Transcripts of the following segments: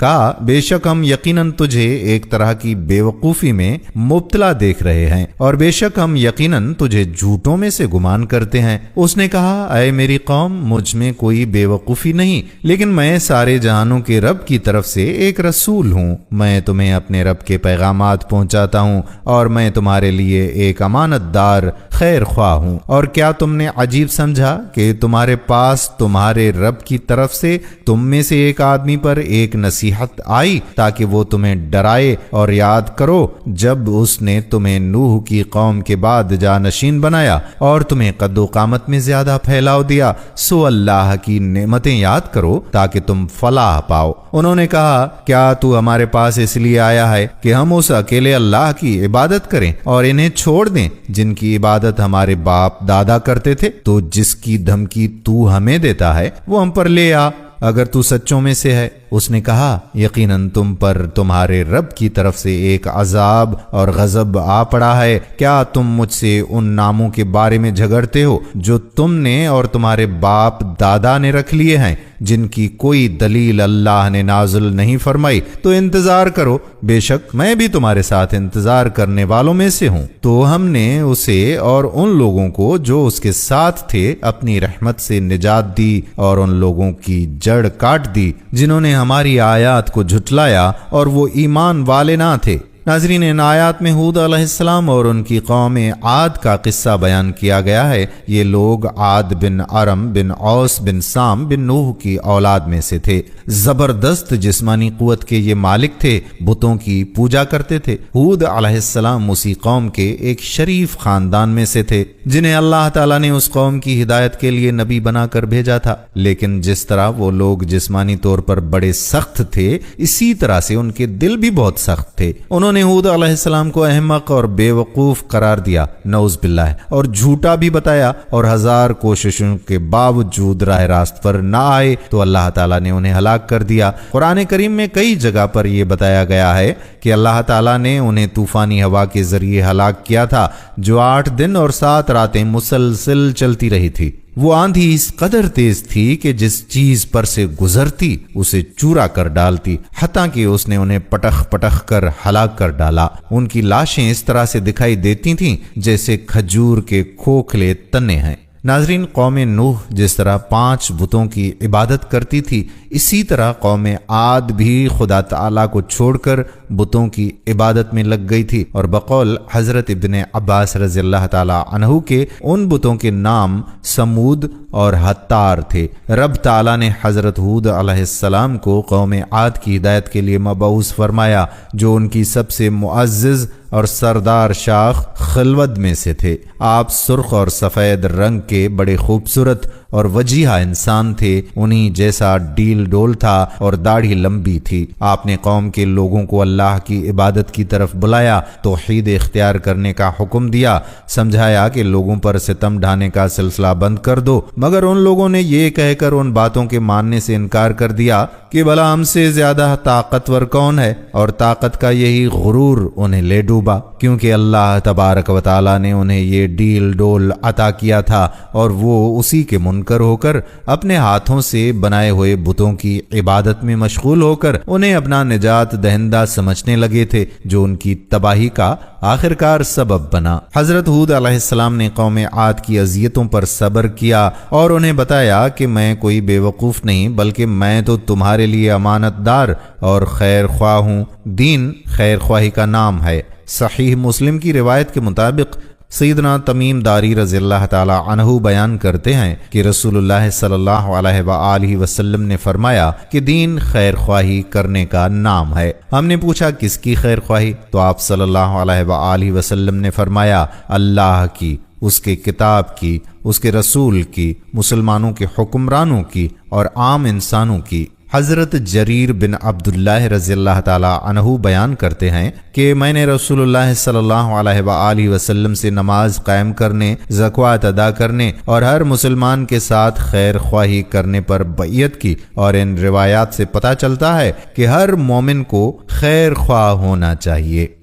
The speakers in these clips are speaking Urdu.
کہا بے شک ہم یقیناً تجھے ایک طرح کی بے وقوفی میں مبتلا دیکھ رہے ہیں، اور بے شک ہم یقیناً تجھے جھوٹوں میں سے گمان کرتے ہیں۔ اس نے کہا اے میری قوم، مجھ میں کوئی بے وقوفی نہیں، لیکن میں سارے جہانوں کے رب کی طرف سے ایک رسول ہوں۔ میں تمہیں اپنے رب کے پیغامات پہنچاتا ہوں، اور میں تمہارے لیے ایک امانت دار خیر خواہ ہوں۔ اور کیا تم نے عجیب سمجھا کہ تمہارے پاس تمہارے رب کی طرف سے تم میں سے ایک آدمی پر ایک نصیحت آئی تاکہ وہ تمہیں ڈرائے؟ اور یاد کرو جب اس نے تمہیں نوح کی قوم کے بعد جانشین بنایا اور تمہیں قد و قامت میں زیادہ پھیلاؤ دیا، سو اللہ کی نعمتیں یاد کرو تاکہ تم فلاح پاؤ۔ انہوں نے کہا کیا تو ہمارے پاس اس لیے آیا ہے کہ ہم اس اکیلے اللہ کی عبادت کریں اور انہیں چھوڑ دیں جن کی عبادت ہمارے باپ دادا کرتے تھے؟ تو جس کی دھمکی تو ہمیں دیتا ہے وہ ہم پر لے آ، اگر تو سچوں میں سے ہے۔ اس نے کہا یقیناً تم پر تمہارے رب کی طرف سے ایک عذاب اور غضب آ پڑا ہے۔ کیا تم مجھ سے ان ناموں کے بارے میں جھگڑتے ہو جو تم نے اور تمہارے باپ دادا نے رکھ لیے ہیں، جن کی کوئی دلیل اللہ نے نازل نہیں فرمائی؟ تو انتظار کرو، بے شک میں بھی تمہارے ساتھ انتظار کرنے والوں میں سے ہوں۔ تو ہم نے اسے اور ان لوگوں کو جو اس کے ساتھ تھے اپنی رحمت سے نجات دی، اور ان لوگوں کی جڑ کاٹ دی جنہوں نے ہماری آیات کو جھٹلایا اور وہ ایمان والے نہ تھے۔ ناظرین، ان آیات میں ہود علیہ السلام اور ان کی قوم عاد کا قصہ بیان کیا گیا ہے۔ یہ لوگ عاد بن ارم بن اوس بن سام بن نوح کی اولاد میں سے تھے۔ زبردست جسمانی قوت کے یہ مالک تھے، بتوں کی پوجا کرتے تھے۔ ہود علیہ السلام اسی قوم کے ایک شریف خاندان میں سے تھے جنہیں اللہ تعالیٰ نے اس قوم کی ہدایت کے لیے نبی بنا کر بھیجا تھا، لیکن جس طرح وہ لوگ جسمانی طور پر بڑے سخت تھے، اسی طرح سے ان کے دل بھی بہت سخت تھے۔ انہوں نے ہود علیہ السلام کو احمق اور بے وقوف قرار دیا، نعوذ باللہ، اور جھوٹا بھی بتایا، اور ہزار کوششوں کے باوجود راہ راست پر نہ آئے تو اللہ تعالیٰ نے انہیں ہلاک کر دیا۔ قرآن کریم میں کئی جگہ پر یہ بتایا گیا ہے کہ اللہ تعالیٰ نے انہیں طوفانی ہوا کے ذریعے ہلاک کیا تھا جو 8 دن اور 7 راتیں مسلسل چلتی رہی تھی۔ وہ آندھی اس قدر تیز تھی کہ جس چیز پر سے گزرتی اسے چورا کر ڈالتی، حتیٰ کہ اس نے انہیں پٹخ پٹخ کر ہلاک کر ڈالا۔ ان کی لاشیں اس طرح سے دکھائی دیتی تھیں جیسے کھجور کے کھوکھلے تنے ہیں۔ ناظرین، قوم نوح جس طرح 5 بتوں کی عبادت کرتی تھی، اسی طرح قوم عاد بھی خدا تعالیٰ کو چھوڑ کر بتوں کی عبادت میں لگ گئی تھی، اور بقول حضرت ابن عباس رضی اللہ تعالیٰ عنہ کے ان بتوں کے نام سمود اور ہتار تھے۔ رب تعالیٰ نے حضرت ہود علیہ السلام کو قوم عاد کی ہدایت کے لیے مبعوث فرمایا، جو ان کی سب سے معزز اور سردار شاخ خلود میں سے تھے۔ آپ سرخ اور سفید رنگ کے بڑے خوبصورت اور وجیحہ انسان تھے، انہی جیسا ڈیل ڈول تھا اور داڑھی لمبی تھی۔ آپ نے قوم کے لوگوں کو اللہ کی عبادت کی طرف بلایا، توحید اختیار کرنے کا حکم دیا، سمجھایا کہ لوگوں پر ستم ڈھانے کا سلسلہ بند کر دو، مگر ان لوگوں نے یہ کہہ کر ان باتوں کے ماننے سے انکار کر دیا کہ بھلا ہم سے زیادہ طاقتور کون ہے، اور طاقت کا یہی غرور انہیں لے ڈوبا، کیونکہ اللہ تبارک و تعالیٰ نے انہیں یہ ڈیل ڈول عطا کیا تھا، اور وہ اسی کے منکر ہو کر اپنے ہاتھوں سے بنائے ہوئے بتوں کی عبادت میں مشغول ہو کر انہیں اپنا نجات دہندہ سمجھنے لگے تھے، جو ان کی تباہی کا آخرکار سبب بنا۔ حضرت ہود علیہ السلام نے قوم عاد کی اذیتوں پر صبر کیا اور انہیں بتایا کہ میں کوئی بے وقوف نہیں، بلکہ میں تو تمہارے لیے امانت دار اور خیر خواہ ہوں۔ دین خیر خواہی کا نام ہے۔ صحیح مسلم کی روایت کے مطابق سیدنا تمیم داری رضی اللہ تعالی عنہ بیان کرتے ہیں کہ رسول اللہ صلی اللہ علیہ وآلہ وسلم نے فرمایا کہ دین خیر خواہی کرنے کا نام ہے۔ ہم نے پوچھا کس کی خیر خواہی؟ تو آپ صلی اللہ علیہ وآلہ وسلم نے فرمایا اللہ کی، اس کے کتاب کی، اس کے رسول کی، مسلمانوں کے حکمرانوں کی اور عام انسانوں کی۔ حضرت جریر بن عبداللہ رضی اللہ تعالی عنہ بیان کرتے ہیں کہ میں نے رسول اللہ صلی اللہ علیہ وآلہ وسلم سے نماز قائم کرنے، زکوٰۃ ادا کرنے اور ہر مسلمان کے ساتھ خیر خواہی کرنے پر بیعت کی، اور ان روایات سے پتہ چلتا ہے کہ ہر مومن کو خیر خواہ ہونا چاہیے۔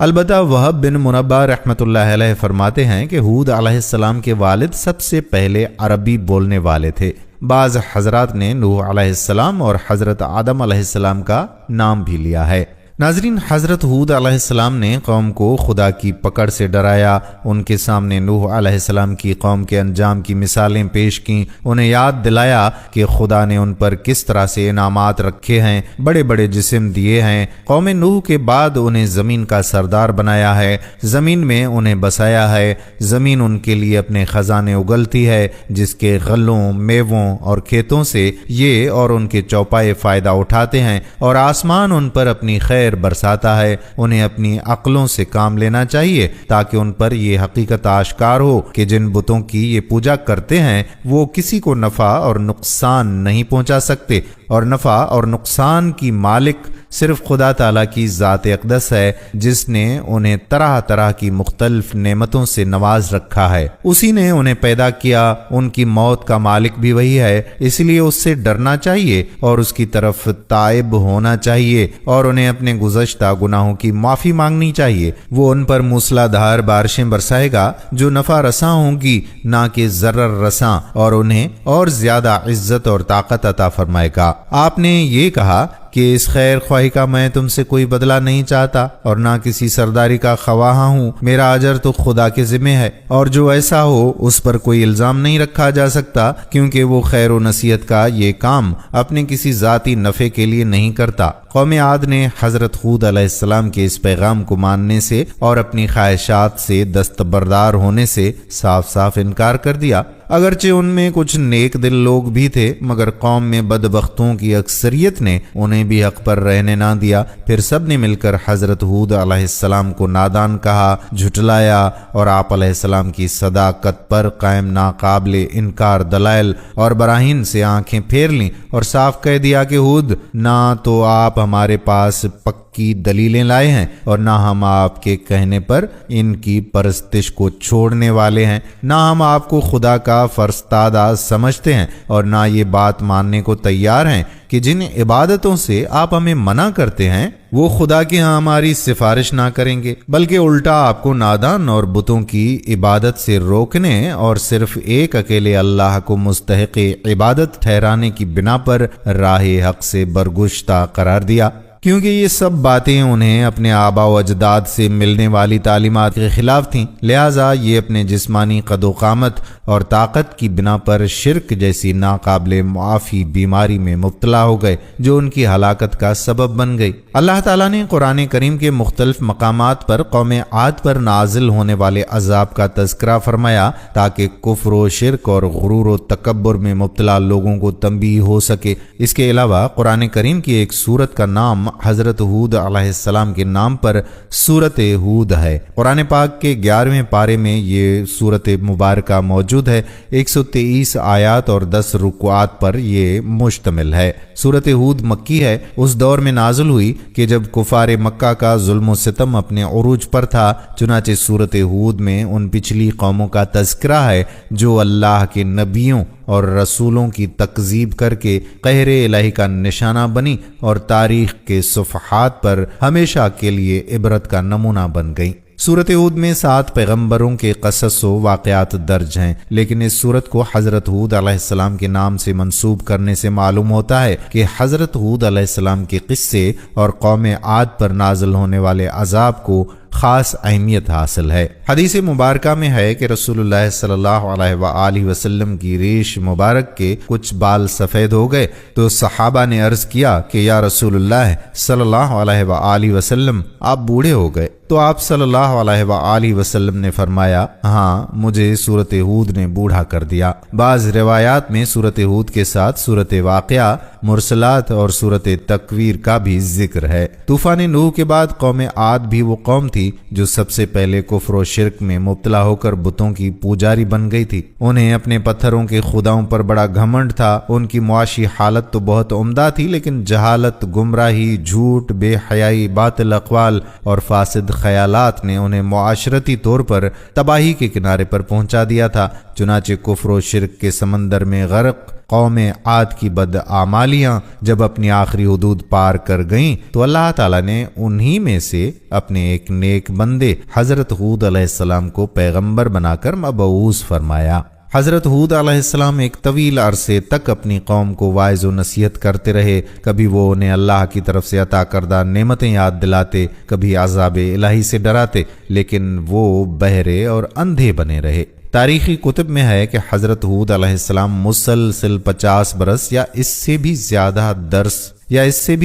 البتہ وہب بن منبہ رحمۃ اللہ علیہ فرماتے ہیں کہ ہود علیہ السلام کے والد سب سے پہلے عربی بولنے والے تھے۔ بعض حضرات نے نوح علیہ السلام اور حضرت آدم علیہ السلام کا نام بھی لیا ہے۔ ناظرین، حضرت ہود علیہ السلام نے قوم کو خدا کی پکڑ سے ڈرایا، ان کے سامنے نوح علیہ السلام کی قوم کے انجام کی مثالیں پیش کیں، انہیں یاد دلایا کہ خدا نے ان پر کس طرح سے انعامات رکھے ہیں، بڑے بڑے جسم دیے ہیں۔ قوم نوح کے بعد انہیں زمین کا سردار بنایا ہے، زمین میں انہیں بسایا ہے، زمین ان کے لیے اپنے خزانے اگلتی ہے، جس کے غلوں، میووں اور کھیتوں سے یہ اور ان کے چوپائے فائدہ اٹھاتے ہیں، اور آسمان ان پر اپنی خیر برساتا ہے۔ انہیں اپنی عقلوں سے کام لینا چاہیے تاکہ ان پر یہ حقیقت آشکار ہو کہ جن بتوں کی یہ پوجا کرتے ہیں وہ کسی کو نفع اور نقصان نہیں پہنچا سکتے، اور نفع اور نقصان کی مالک صرف خدا تعالیٰ کی ذات اقدس ہے، جس نے انہیں طرح طرح کی مختلف نعمتوں سے نواز رکھا ہے۔ اسی نے انہیں پیدا کیا، ان کی موت کا مالک بھی وہی ہے، اس لیے اس سے ڈرنا چاہیے اور اس کی طرف تائب ہونا چاہیے، اور انہیں اپنے گزشتہ گناہوں کی معافی مانگنی چاہیے۔ وہ ان پر موسلا دھار بارشیں برسائے گا جو نفع رساں ہوں گی، نہ کہ ضرر رساں، اور انہیں اور زیادہ عزت اور طاقت عطا فرمائے گا۔ آپ نے یہ کہا کہ اس خیر خواہی کا میں تم سے کوئی بدلہ نہیں چاہتا اور نہ کسی سرداری کا خواہاں ہوں، میرا اجر تو خدا کے ذمہ ہے، اور جو ایسا ہو اس پر کوئی الزام نہیں رکھا جا سکتا، کیونکہ وہ خیر و نصیحت کا یہ کام اپنے کسی ذاتی نفع کے لیے نہیں کرتا۔ قوم عاد نے حضرت ہود علیہ السلام کے اس پیغام کو ماننے سے اور اپنی خواہشات سے دستبردار ہونے سے صاف صاف انکار کر دیا۔ اگرچہ ان میں کچھ نیک دل لوگ بھی تھے، مگر قوم میں بدبختوں کی اکثریت نے انہیں بھی حق پر رہنے نہ دیا۔ پھر سب نے مل کر حضرت ہود علیہ السلام کو نادان کہا، جھٹلایا، اور آپ علیہ السلام کی صداقت پر قائم ناقابل انکار دلائل اور براہین سے آنکھیں پھیر لیں اور صاف کہہ دیا کہ ہود، نہ تو آپ ہمارے پاس کی دلیلیں لائے ہیں اور نہ ہم آپ کے کہنے پر ان کی پرستش کو چھوڑنے والے ہیں، نہ ہم آپ کو خدا کا فرستادہ سمجھتے ہیں، اور نہ یہ بات ماننے کو تیار ہیں کہ جن عبادتوں سے آپ ہمیں منع کرتے ہیں وہ خدا کے ہاں ہماری سفارش نہ کریں گے، بلکہ الٹا آپ کو نادان اور بتوں کی عبادت سے روکنے اور صرف ایک اکیلے اللہ کو مستحق عبادت ٹھہرانے کی بنا پر راہ حق سے برگشتہ قرار دیا۔ کیونکہ یہ سب باتیں انہیں اپنے آبا و اجداد سے ملنے والی تعلیمات کے خلاف تھیں، لہٰذا یہ اپنے جسمانی قد و قامت اور طاقت کی بنا پر شرک جیسی ناقابل معافی بیماری میں مبتلا ہو گئے، جو ان کی ہلاکت کا سبب بن گئی۔ اللہ تعالیٰ نے قرآن کریم کے مختلف مقامات پر قوم عاد پر نازل ہونے والے عذاب کا تذکرہ فرمایا تاکہ کفر و شرک اور غرور و تکبر میں مبتلا لوگوں کو تنبیہ ہو سکے۔ اس کے علاوہ قرآن کریم کی ایک سورت کا نام حضرت ہود علیہ السلام کے نام پر سورت ہود ہے۔ قرآن پاک کے 11ویں پارے میں یہ سورت مبارکہ موجود ہے، 123 آیات اور 10 رکوعات پر یہ مشتمل ہے۔ سورت ہود مکی ہے، اس دور میں نازل ہوئی کہ جب کفار مکہ کا ظلم و ستم اپنے عروج پر تھا، چنانچہ سورت ہود میں ان پچھلی قوموں کا تذکرہ ہے جو اللہ کے نبیوں اور رسولوں کی تکذیب کر کے قہر الہی کا نشانہ بنی اور تاریخ کے صفحات پر ہمیشہ کے لیے عبرت کا نمونہ بن گئی۔ سورت ہود میں 7 پیغمبروں کے قصص و واقعات درج ہیں، لیکن اس سورت کو حضرت ہود علیہ السلام کے نام سے منسوب کرنے سے معلوم ہوتا ہے کہ حضرت ہود علیہ السلام کے قصے اور قوم عاد پر نازل ہونے والے عذاب کو خاص اہمیت حاصل ہے۔ حدیث مبارکہ میں ہے کہ رسول اللہ صلی اللہ علیہ وآلہ وسلم کی ریش مبارک کے کچھ بال سفید ہو گئے تو صحابہ نے عرض کیا کہ یا رسول اللہ صلی اللہ علیہ وآلہ وسلم، آپ بوڑھے ہو گئے۔ تو آپ صلی اللہ علیہ وآلہ وسلم نے فرمایا، ہاں، مجھے سورت ہود نے بوڑھا کر دیا۔ بعض روایات میں سورت ہود کے ساتھ سورت واقعہ، مرسلات اور سورت تکویر کا بھی ذکر ہے۔ طوفان نوح کے بعد قوم عاد بھی وہ قوم تھی جو سب سے پہلے کفر و شرک میں مبتلا ہو کر بتوں کی پجاری بن گئی تھی۔ انہیں اپنے پتھروں کے خداؤں پر بڑا گھمنڈ تھا۔ ان کی معاشی حالت تو بہت عمدہ تھی، لیکن جہالت، گمراہی، جھوٹ، بے حیائی، باطل اقوال اور فاسد خیالات نے انہیں معاشرتی طور پر تباہی کے کنارے پر پہنچا دیا تھا۔ چنانچہ کفر و شرک کے سمندر میں غرق قوم عاد کی بدعمالیاں جب اپنی آخری حدود پار کر گئیں تو اللہ تعالیٰ نے انہی میں سے اپنے ایک نیک بندے حضرت ہود علیہ السلام کو پیغمبر بنا کر مبعوث فرمایا۔ حضرت ہود علیہ السلام ایک طویل عرصے تک اپنی قوم کو واعظ و نصیحت کرتے رہے۔ کبھی وہ انہیں اللہ کی طرف سے عطا کردہ نعمتیں یاد دلاتے، کبھی عذاب الہی سے ڈراتے، لیکن وہ بہرے اور اندھے بنے رہے۔ تاریخی کتب میں ہے کہ حضرت ہود علیہ السلام مسلسل 50 برس یا اس سے بھی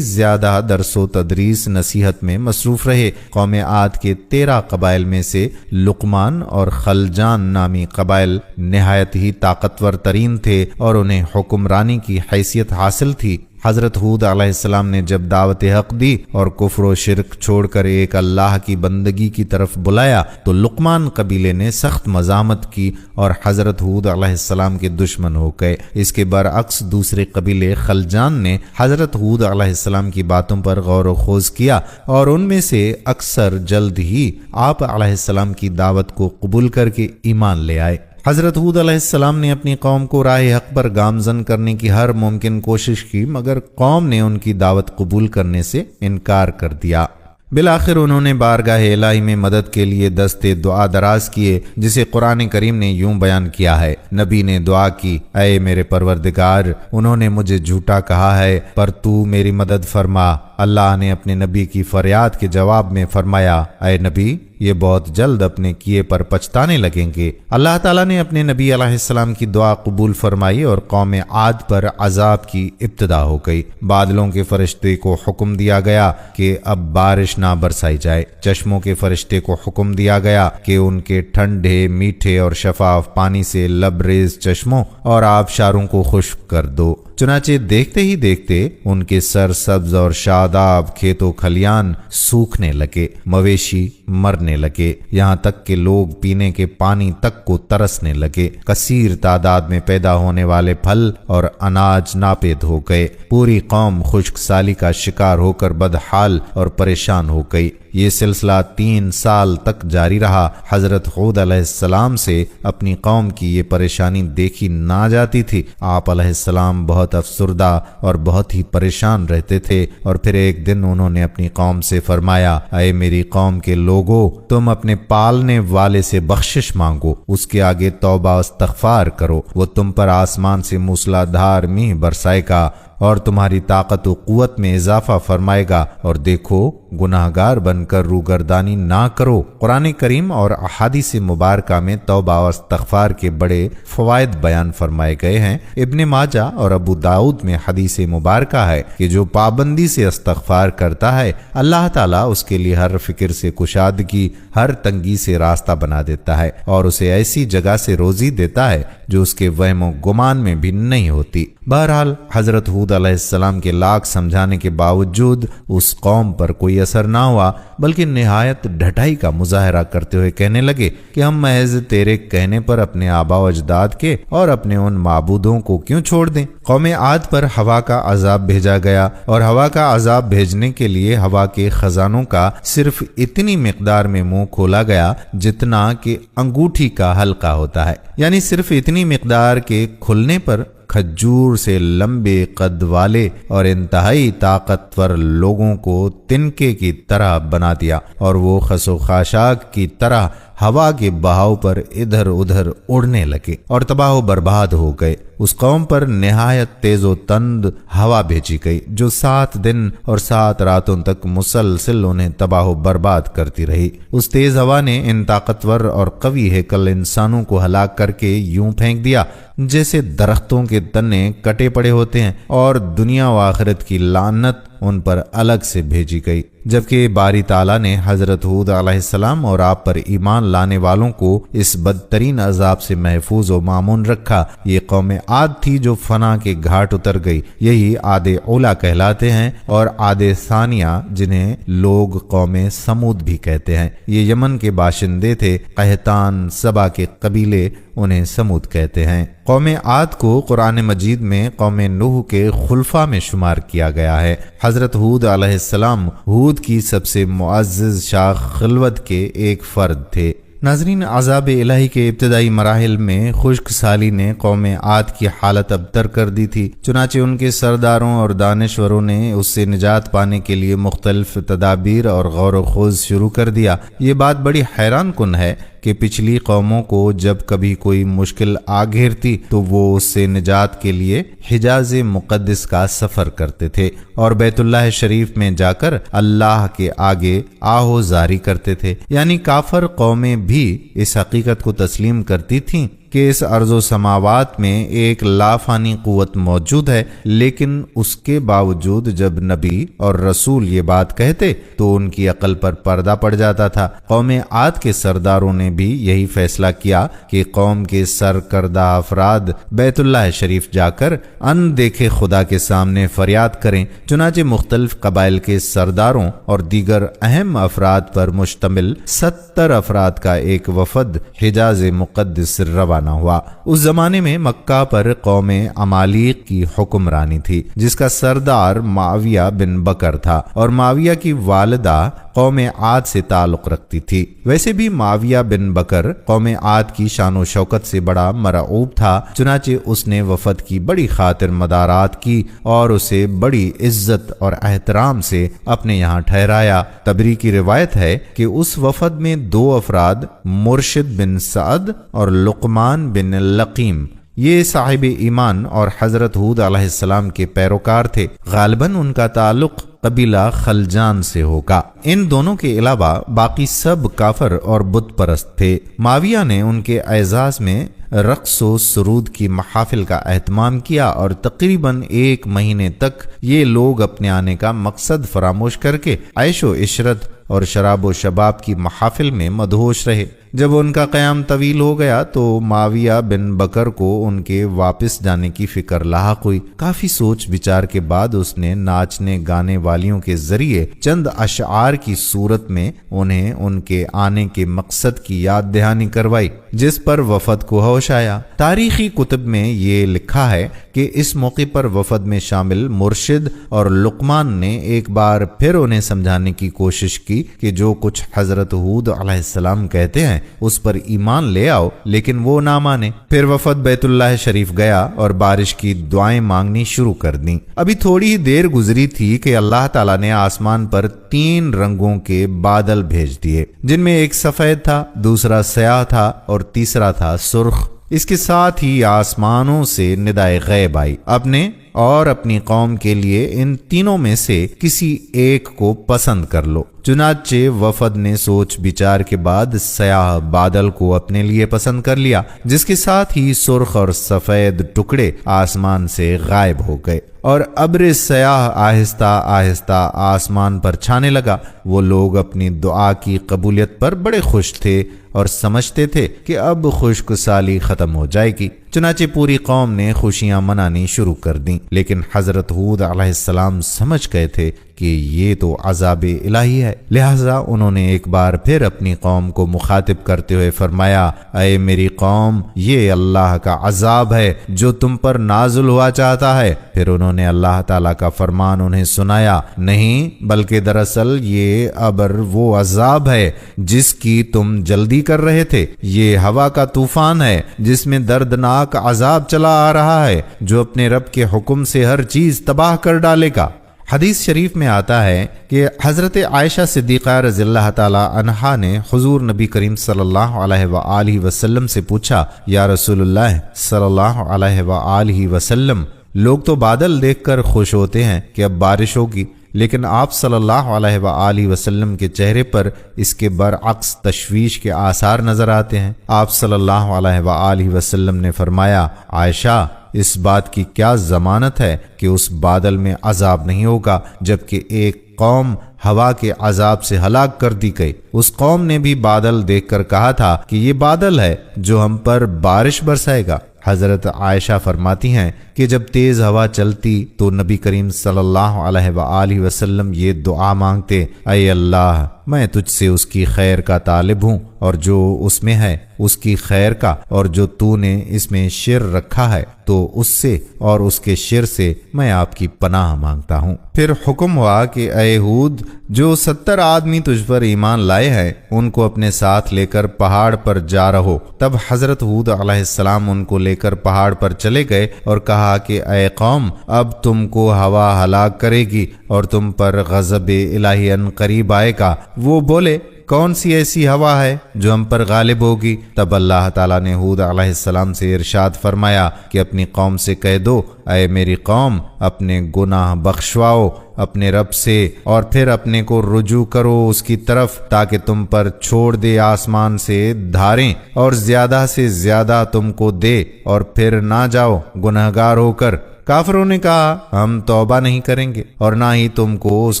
زیادہ درس و تدریس نصیحت میں مصروف رہے۔ قوم عاد کے 13 قبائل میں سے لقمان اور خلجان نامی قبائل نہایت ہی طاقتور ترین تھے اور انہیں حکمرانی کی حیثیت حاصل تھی۔ حضرت ہود علیہ السلام نے جب دعوت حق دی اور کفر و شرک چھوڑ کر ایک اللہ کی بندگی کی طرف بلایا تو لقمان قبیلے نے سخت مزاحمت کی اور حضرت ہود علیہ السلام کے دشمن ہو گئے۔ اس کے برعکس دوسرے قبیلے خلجان نے حضرت ہود علیہ السلام کی باتوں پر غور و خوض کیا اور ان میں سے اکثر جلد ہی آپ علیہ السلام کی دعوت کو قبول کر کے ایمان لے آئے۔ حضرت ہود علیہ السلام نے اپنی قوم کو راہ حق پر گامزن کرنے کی ہر ممکن کوشش کی، مگر قوم نے ان کی دعوت قبول کرنے سے انکار کر دیا۔ بالآخر انہوں نے بارگاہ الہی میں مدد کے لیے دستے دعا دراز کیے، جسے قرآن کریم نے یوں بیان کیا ہے۔ نبی نے دعا کی، اے میرے پروردگار، انہوں نے مجھے جھوٹا کہا ہے پر تو میری مدد فرما۔ اللہ نے اپنے نبی کی فریاد کے جواب میں فرمایا، اے نبی، یہ بہت جلد اپنے کیے پر پچھتانے لگیں گے۔ اللہ تعالیٰ نے اپنے نبی علیہ السلام کی دعا قبول فرمائی اور قوم عاد پر عذاب کی ابتدا ہو گئی۔ بادلوں کے فرشتے کو حکم دیا گیا کہ اب بارش نہ برسائی جائے۔ چشموں کے فرشتے کو حکم دیا گیا کہ ان کے ٹھنڈے، میٹھے اور شفاف پانی سے لبریز چشموں اور آبشاروں کو خشک کر دو۔ چنانچہ دیکھتے ہی دیکھتے ان کے سر سبز اور شاداب کھیت و کھلیان سوکھنے لگے، مویشی مرنے لگے، یہاں تک کہ لوگ پینے کے پانی تک کو ترسنے لگے۔ کثیر تعداد میں پیدا ہونے والے پھل اور اناج ناپید ہو گئے۔ پوری قوم خشک سالی کا شکار ہو کر بدحال اور پریشان ہو گئی۔ یہ سلسلہ 3 سال تک جاری رہا۔ حضرت ہود علیہ السلام سے اپنی قوم کی یہ پریشانی دیکھی نہ جاتی تھی۔ آپ علیہ السلام بہت افسردہ اور بہت ہی پریشان رہتے تھے، اور پھر ایک دن انہوں نے اپنی قوم سے فرمایا، اے میری قوم کے لوگو، تم اپنے پالنے والے سے بخشش مانگو، اس کے آگے توبہ و استغفار کرو، وہ تم پر آسمان سے موسلا دھار میہ برسائے گا اور تمہاری طاقت و قوت میں اضافہ فرمائے گا، اور دیکھو گناہگار بن کر روگردانی نہ کرو۔ قرآن کریم اور احادیث مبارکہ میں توبہ و استغفار کے بڑے فوائد بیان فرمائے گئے ہیں۔ ابن ماجہ اور ابو داؤد میں حدیث مبارکہ ہے کہ جو پابندی سے استغفار کرتا ہے، اللہ تعالیٰ اس کے لیے ہر فکر سے کشادگی، ہر تنگی سے راستہ بنا دیتا ہے اور اسے ایسی جگہ سے روزی دیتا ہے جو اس کے وہم و گمان میں بھی نہیں ہوتی۔ بہرحال حضرت ہود علیہ السلام کے لاکھ سمجھانے کے باوجود اس قوم پر کوئی اثر نہ ہوا، بلکہ نہایت ڈھٹائی کا مظاہرہ کرتے ہوئے کہنے لگے کہ ہم محض تیرے کہنے پر اپنے آبا و اجداد کے اور اپنے ان معبودوں کو کیوں چھوڑ دیں۔ قوم عاد پر ہوا کا عذاب بھیجا گیا، اور ہوا کا عذاب بھیجنے کے لیے ہوا کے خزانوں کا صرف اتنی مقدار میں منہ کھولا گیا جتنا کہ انگوٹھی کا حلقہ ہوتا ہے، یعنی صرف اتنی مقدار کے کھلنے پر کھجور سے لمبے قد والے اور انتہائی طاقتور لوگوں کو تنکے کی طرح بنا دیا، اور وہ خس و خاشاک کی طرح ہوا کے بہاؤ پر ادھر ادھر اڑنے لگے اور تباہ و برباد ہو گئے۔ اس قوم پر نہایت تیز و تند ہوا بھیجی گئی جو 7 دن اور 7 راتوں تک مسلسل انہیں تباہ و برباد کرتی رہی۔ اس تیز ہوا نے ان طاقتور اور قوی ہیکل انسانوں کو ہلاک کر کے یوں پھینک دیا جیسے درختوں کے تنے کٹے پڑے ہوتے ہیں، اور دنیا و آخرت کی لعنت ان پر الگ سے بھیجی گئی۔ جبکہ باری تعالیٰ نے حضرت ہود علیہ السلام اور آپ پر ایمان لانے والوں کو اس بدترین عذاب سے محفوظ و مامون رکھا۔ یہ قوم عاد تھی جو فنا کے گھاٹ اتر گئی۔ یہی عاد اولا کہلاتے ہیں، اور عاد ثانیہ جنہیں لوگ قوم سمود بھی کہتے ہیں، یہ یمن کے باشندے تھے۔ قحطان سبا کے قبیلے انہیں سمود کہتے ہیں۔ قوم عاد کو قرآن مجید میں قوم نوح کے خلفاء میں شمار کیا گیا ہے۔ حضرت ہود علیہ السلام ہود کی سب سے معزز شاخ خلوت کے ایک فرد تھے۔ ناظرین، عذاب الہی کے ابتدائی مراحل میں خشک سالی نے قوم عاد کی حالت ابتر کر دی تھی، چنانچہ ان کے سرداروں اور دانشوروں نے اس سے نجات پانے کے لیے مختلف تدابیر اور غور و خوض شروع کر دیا۔ یہ بات بڑی حیران کن ہے کہ پچھلی قوموں کو جب کبھی کوئی مشکل آ گھیرتی تو وہ اس سے نجات کے لیے حجاز مقدس کا سفر کرتے تھے اور بیت اللہ شریف میں جا کر اللہ کے آگے آہو زاری کرتے تھے، یعنی کافر قومیں بھی اس حقیقت کو تسلیم کرتی تھیں کہ اس ارض و سماوات میں ایک لافانی قوت موجود ہے، لیکن اس کے باوجود جب نبی اور رسول یہ بات کہتے تو ان کی عقل پر پردہ پڑ جاتا تھا۔ قوم عاد کے سرداروں نے بھی یہی فیصلہ کیا کہ قوم کے سرکردہ افراد بیت اللہ شریف جا کر ان دیکھے خدا کے سامنے فریاد کریں۔ چنانچہ مختلف قبائل کے سرداروں اور دیگر اہم افراد پر مشتمل 70 افراد کا ایک وفد حجاز مقدس روانہ ہوا۔ اس زمانے میں مکہ پر قوم عمالیق کی حکمرانی تھی، جس کا سردار معاویہ بن بکر تھا، اور معاویہ کی والدہ قوم عاد سے تعلق رکھتی تھی۔ ویسے بھی معاویہ بن بکر قوم عاد کی شان و شوکت سے بڑا مرعوب تھا، چنانچہ اس نے وفد کی بڑی خاطر مدارات کی اور اسے بڑی عزت اور احترام سے اپنے یہاں ٹھہرایا۔ تبری کی روایت ہے کہ اس وفد میں 2 افراد مرشد بن سعد اور لقمان بن لقیم، یہ صاحب ایمان اور حضرت ہود علیہ السلام کے پیروکار تھے۔ غالباً ان کا تعلق قبیلہ خلجان سے ہوگا۔ ان دونوں کے علاوہ باقی سب کافر اور بت پرست تھے۔ معاویہ نے ان کے اعزاز میں رقص و سرود کی محافل کا اہتمام کیا اور تقریباً 1 مہینے تک یہ لوگ اپنے آنے کا مقصد فراموش کر کے عیش و عشرت اور شراب و شباب کی محافل میں مدہوش رہے۔ جب ان کا قیام طویل ہو گیا تو معاویہ بن بکر کو ان کے واپس جانے کی فکر لاحق ہوئی۔ کافی سوچ بچار کے بعد اس نے ناچنے گانے والیوں کے ذریعے چند اشعار کی صورت میں انہیں ان کے آنے کے مقصد کی یاد دہانی کروائی، جس پر وفد کو ہوش آیا۔ تاریخی کتب میں یہ لکھا ہے کہ اس موقع پر وفد میں شامل مرشد اور لقمان نے ایک بار پھر انہیں سمجھانے کی کوشش کی کہ جو کچھ حضرت ہود علیہ السلام کہتے ہیں اس پر ایمان لے آؤ، لیکن وہ نہ مانے۔ پھر وفد بیت اللہ شریف گیا اور بارش کی دعائیں مانگنی شروع کر دیں۔ ابھی تھوڑی ہی دیر گزری تھی کہ اللہ تعالیٰ نے آسمان پر 3 رنگوں کے بادل بھیج دیے، جن میں ایک سفید تھا، دوسرا سیاہ تھا اور تیسرا تھا سرخ۔ اس کے ساتھ ہی آسمانوں سے ندائے غیب آئی، اپنے اور اپنی قوم کے لیے ان تینوں میں سے کسی ایک کو پسند کر لو۔ چنانچہ وفد نے سوچ بچار کے بعد سیاہ بادل کو اپنے لیے پسند کر لیا، جس کے ساتھ ہی سرخ اور سفید ٹکڑے آسمان سے غائب ہو گئے اور ابر سیاہ آہستہ آہستہ آسمان پر چھانے لگا۔ وہ لوگ اپنی دعا کی قبولیت پر بڑے خوش تھے اور سمجھتے تھے کہ اب خشک سالی ختم ہو جائے گی۔ چنانچہ پوری قوم نے خوشیاں منانی شروع کر دیں، لیکن حضرت ہود علیہ السلام سمجھ گئے تھے کہ یہ تو عذاب الہی ہے، لہذا انہوں نے ایک بار پھر اپنی قوم کو مخاطب کرتے ہوئے فرمایا، اے میری قوم، یہ اللہ کا عذاب ہے جو تم پر نازل ہوا چاہتا ہے۔ پھر انہوں نے اللہ تعالیٰ کا فرمان انہیں سنایا، نہیں بلکہ دراصل یہ ابر وہ عذاب ہے جس کی تم جلدی کر رہے تھے۔ یہ ہوا کا طوفان ہے جس میں دردناک عذاب چلا آ رہا ہے، جو اپنے رب کے حکم سے ہر چیز تباہ کر ڈالے گا۔ حدیث شریف میں آتا ہے کہ حضرت عائشہ صدیقہ رضی اللہ تعالی عنہا نے حضور نبی کریم صلی اللہ علیہ وآلہ وسلم سے پوچھا، یا رسول اللہ صلی اللہ علیہ وآلہ وسلم، لوگ تو بادل دیکھ کر خوش ہوتے ہیں کہ اب بارش ہوگی، لیکن آپ صلی اللہ علیہ وآلہ وسلم کے چہرے پر اس کے برعکس تشویش کے آثار نظر آتے ہیں۔ آپ صلی اللہ علیہ وآلہ وسلم نے فرمایا، عائشہ، اس بات کی کیا ضمانت ہے کہ اس بادل میں عذاب نہیں ہوگا، جبکہ ایک قوم ہوا کے عذاب سے ہلاک کر دی گئی۔ اس قوم نے بھی بادل دیکھ کر کہا تھا کہ یہ بادل ہے جو ہم پر بارش برسائے گا۔ حضرت عائشہ فرماتی ہیں کہ جب تیز ہوا چلتی تو نبی کریم صلی اللہ علیہ وآلہ وسلم یہ دعا مانگتے، اے اللہ، میں تجھ سے اس کی خیر کا طالب ہوں اور جو اس میں ہے اس کی خیر کا، اور جو تو نے اس میں شر رکھا ہے تو اس سے اور اس کے شر سے میں آپ کی پناہ مانگتا ہوں۔ پھر حکم ہوا کہ اے ہود، جو 70 آدمی تجھ پر ایمان لائے ہیں ان کو اپنے ساتھ لے کر پہاڑ پر جا رہو۔ تب حضرت ہود علیہ السلام ان کو لے کر پہاڑ پر چلے گئے اور کہا کہ اے قوم، اب تم کو ہوا ہلاک کرے گی اور تم پر غضب الہی ان قریب آئے گا۔ وہ بولے، کون سی ایسی ہوا ہے جو ہم پر غالب ہوگی؟ تب اللہ تعالیٰ نے ہود علیہ السلام سے ارشاد فرمایا کہ اپنی قوم سے کہہ دو، اے میری قوم، اپنے گناہ بخشواؤ اپنے رب سے اور پھر اپنے کو رجوع کرو اس کی طرف، تاکہ تم پر چھوڑ دے آسمان سے دھاریں اور زیادہ سے زیادہ تم کو دے، اور پھر نہ جاؤ گنہگار ہو کر۔ کافروں نے کہا، ہم توبہ نہیں کریں گے اور نہ ہی تم کو اس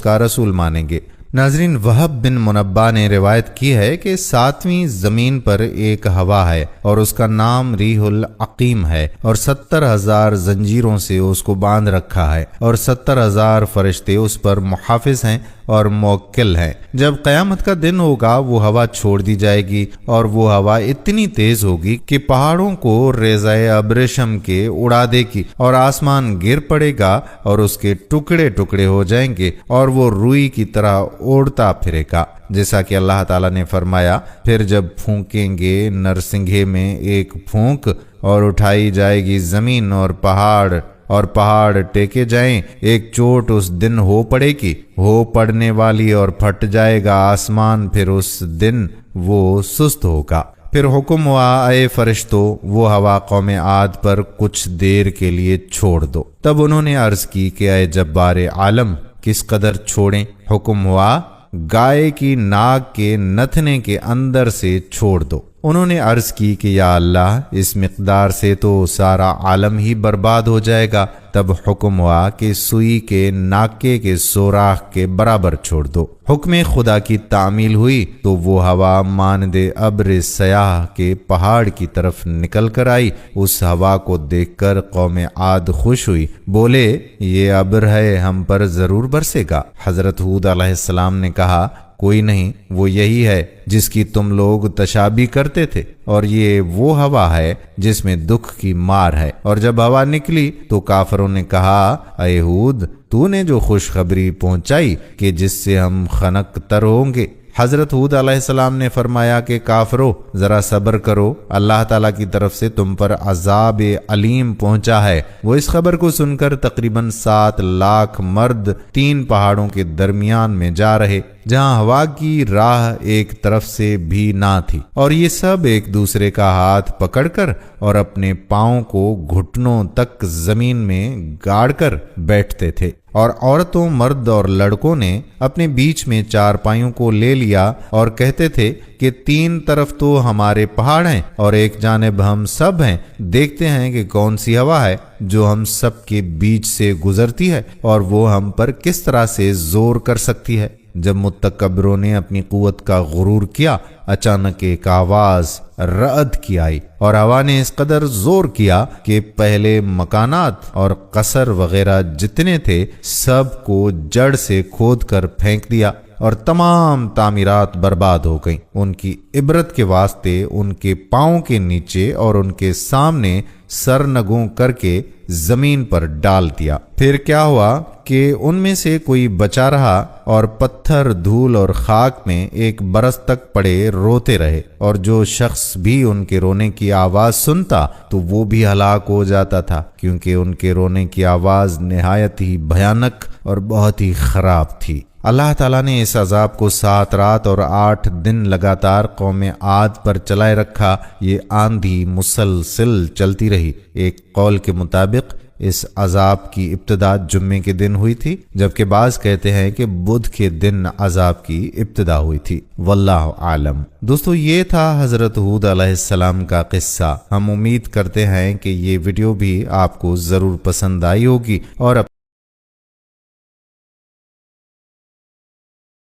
کا رسول مانیں گے۔ ناظرین، وہب بن منبع نے روایت کی ہے کہ 7ویں زمین پر ایک ہوا ہے اور اس کا نام ریح العقیم ہے، اور 70,000 زنجیروں سے اس کو باندھ رکھا ہے، اور 70,000 فرشتے اس پر محافظ ہیں اور موکل ہیں۔ جب قیامت کا دن ہوگا وہ ہوا چھوڑ دی جائے گی، اور وہ ہوا اتنی تیز ہوگی کہ پہاڑوں کو ریزہ ابریشم کے اڑا دے گی، اور آسمان گر پڑے گا اور اس کے ٹکڑے ٹکڑے ہو جائیں گے، اور وہ روئی کی طرح اوڑتا پھرے گا، جیسا کہ اللہ تعالیٰ نے فرمایا، پھر جب پھونکیں گے نرسنگھے میں ایک پھونک اور اٹھائی جائے گی زمین اور پہاڑ ٹیکے جائیں، ایک چوٹ اس دن ہو پڑے گی، ہو پڑنے والی، اور پھٹ جائے گا آسمان، پھر اس دن وہ سست ہوگا۔ پھر حکم ہوا، اے فرشتو، وہ ہوا قوم عاد پر کچھ دیر کے لیے چھوڑ دو۔ تب انہوں نے عرض کی کہ اے جبار عالم، کس قدر چھوڑیں؟ حکم ہوا، گائے کی ناک کے نتھنے کے اندر سے چھوڑ دو۔ انہوں نے عرض کی کہ یا اللہ، اس مقدار سے تو سارا عالم ہی برباد ہو جائے گا۔ تب حکم ہوا کہ سوئی کے ناکے کے سوراخ کے برابر چھوڑ دو۔ حکم خدا کی تعمیل ہوئی تو وہ ہوا مانند ابر سیاہ کے پہاڑ کی طرف نکل کر آئی۔ اس ہوا کو دیکھ کر قوم عاد خوش ہوئی، بولے، یہ ابر ہے، ہم پر ضرور برسے گا۔ حضرت ہود علیہ السلام نے کہا، کوئی نہیں، وہ یہی ہے جس کی تم لوگ تشابیہ کرتے تھے، اور یہ وہ ہوا ہے جس میں دکھ کی مار ہے۔ اور جب ہوا نکلی تو کافروں نے کہا، اے ہود، تو نے جو خوشخبری پہنچائی کہ جس سے ہم خنک تر ہوں گے۔ حضرت ہود علیہ السلام نے فرمایا کہ کافرو، ذرا صبر کرو، اللہ تعالیٰ کی طرف سے تم پر عذاب علیم پہنچا ہے۔ وہ اس خبر کو سن کر تقریباً 7 لاکھ مرد 3 پہاڑوں کے درمیان میں جا رہے، جہاں ہوا کی راہ ایک طرف سے بھی نہ تھی، اور یہ سب ایک دوسرے کا ہاتھ پکڑ کر اور اپنے پاؤں کو گھٹنوں تک زمین میں گاڑ کر بیٹھتے تھے، اور عورتوں، مرد اور لڑکوں نے اپنے بیچ میں 4 پائیوں کو لے لیا اور کہتے تھے کہ 3 طرف تو ہمارے پہاڑ ہیں اور ایک جانب ہم سب ہیں، دیکھتے ہیں کہ کون سی ہوا ہے جو ہم سب کے بیچ سے گزرتی ہے اور وہ ہم پر کس طرح سے زور کر سکتی ہے۔ جب متکبروں نے اپنی قوت کا غرور کیا، اچانک ایک آواز رعد کی آئی، اور ہوا نے اس قدر زور کیا کہ پہلے مکانات اور قصر وغیرہ جتنے تھے سب کو جڑ سے کھود کر پھینک دیا، اور تمام تعمیرات برباد ہو گئیں۔ ان کی عبرت کے واسطے ان کے پاؤں کے نیچے اور ان کے سامنے سرنگوں کر کے زمین پر ڈال دیا۔ پھر کیا ہوا کہ ان میں سے کوئی بچا رہا، اور پتھر، دھول اور خاک میں 1 برس تک پڑے روتے رہے، اور جو شخص بھی ان کے رونے کی آواز سنتا تو وہ بھی ہلاک ہو جاتا تھا، کیونکہ ان کے رونے کی آواز نہایت ہی بھیانک اور بہت ہی خراب تھی۔ اللہ تعالیٰ نے اس عذاب کو 7 رات اور 8 دن لگاتار قوم عاد پر چلائے رکھا۔ یہ آندھی مسلسل چلتی رہی۔ ایک قول کے مطابق اس عذاب کی ابتدا جمعے کے دن ہوئی تھی، جبکہ بعض کہتے ہیں کہ بدھ کے دن عذاب کی ابتدا ہوئی تھی۔ واللہ عالم۔ دوستو، یہ تھا حضرت ہود علیہ السلام کا قصہ۔ ہم امید کرتے ہیں کہ یہ ویڈیو بھی آپ کو ضرور پسند آئی ہوگی، اور